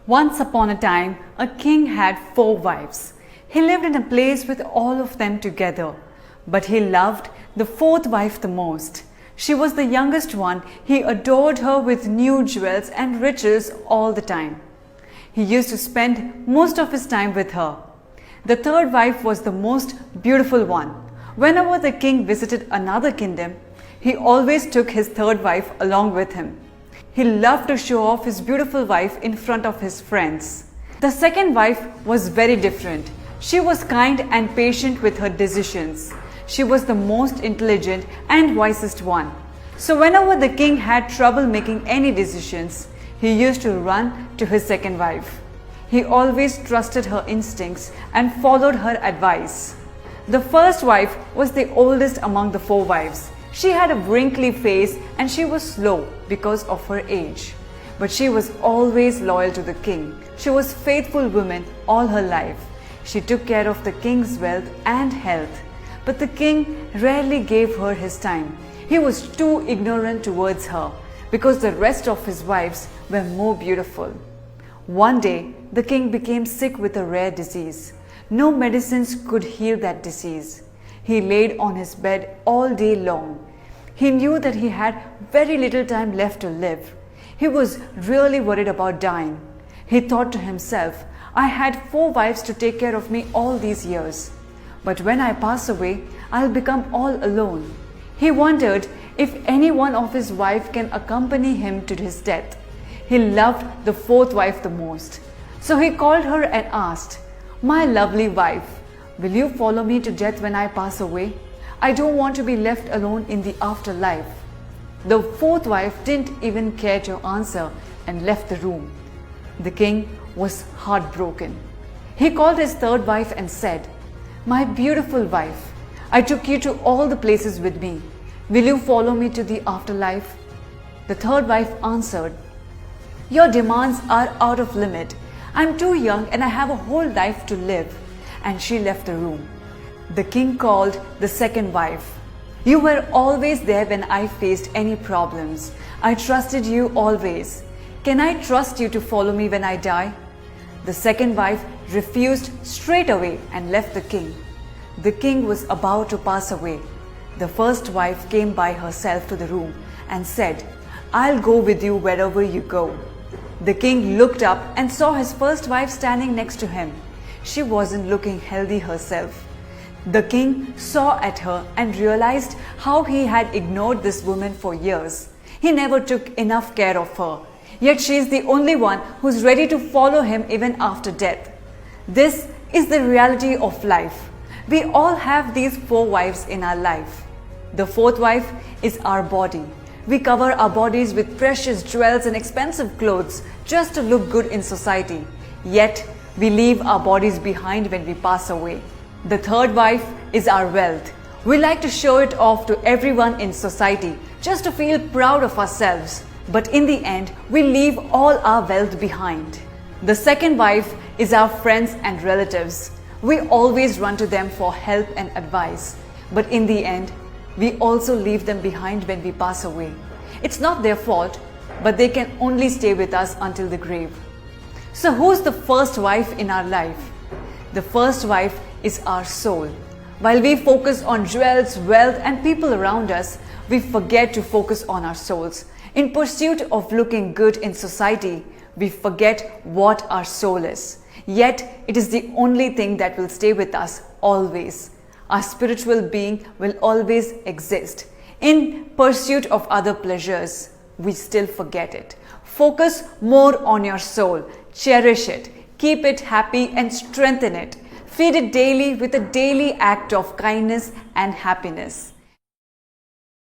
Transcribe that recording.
Once upon a time, a king had 4 wives. He lived in a place with all of them together, but he loved the fourth wife the most. She was the youngest one. He adored her with new jewels and riches all the time. He used to spend most of his time with her. The third wife was the most beautiful one. Whenever the king visited another kingdom, he always took his third wife along with him. He loved to show off his beautiful wife in front of his friends. The second wife was very different. She was kind and patient with her decisions. She was the most intelligent and wisest one. So whenever the king had trouble making any decisions, he used to run to his second wife. He always trusted her instincts and followed her advice. The first wife was the oldest among the 4 wives. She had a wrinkly face and she was slow because of her age. But she was always loyal to the king. She was a faithful woman all her life. She took care of the king's wealth and health. But the king rarely gave her his time. He was too ignorant towards her because the rest of his wives were more beautiful. One day, the king became sick with a rare disease. No medicines could heal that disease. He laid on his bed all day long. He knew that he had very little time left to live. He was really worried about dying. He thought to himself, I had 4 wives to take care of me all these years. But when I pass away, I'll become all alone. He wondered if any one of his wife can accompany him to his death. He loved the 4th wife the most. So he called her and asked, My lovely wife, will you follow me to death when I pass away? I don't want to be left alone in the afterlife. The 4th wife didn't even care to answer and left the room. The king was heartbroken. He called his 3rd wife and said, My beautiful wife, I took you to all the places with me. Will you follow me to the afterlife? The 3rd wife answered, Your demands are out of limit. I'm too young and I have a whole life to live. And she left the room. The king called the 2nd wife. You were always there when I faced any problems. I trusted you always. Can I trust you to follow me when I die? The 2nd wife refused straight away and left the king. The king was about to pass away. The 1st wife came by herself to the room and said, I'll go with you wherever you go. The king looked up and saw his 1st wife standing next to him. She wasn't looking healthy herself. The king saw at her and realized how he had ignored this woman for years. He never took enough care of her. Yet she is the only one who's ready to follow him even after death. This is the reality of life. We all have these 4 wives in our life. The 4th wife is our body. We cover our bodies with precious jewels and expensive clothes just to look good in society. Yet, we leave our bodies behind when we pass away. The 3rd wife is our wealth. We like to show it off to everyone in society just to feel proud of ourselves. But in the end, we leave all our wealth behind. The 2nd wife is our friends and relatives. We always run to them for help and advice. But in the end, we also leave them behind when we pass away. It's not their fault, but they can only stay with us until the grave. So who's the 1st wife in our life? The 1st wife is our soul. While we focus on jewels, wealth, and people around us, we forget to focus on our souls. In pursuit of looking good in society, we forget what our soul is. Yet, it is the only thing that will stay with us always. Our spiritual being will always exist. In pursuit of other pleasures, we still forget it. Focus more on your soul. Cherish it. Keep it happy and strengthen it. Feed it daily with a daily act of kindness and happiness.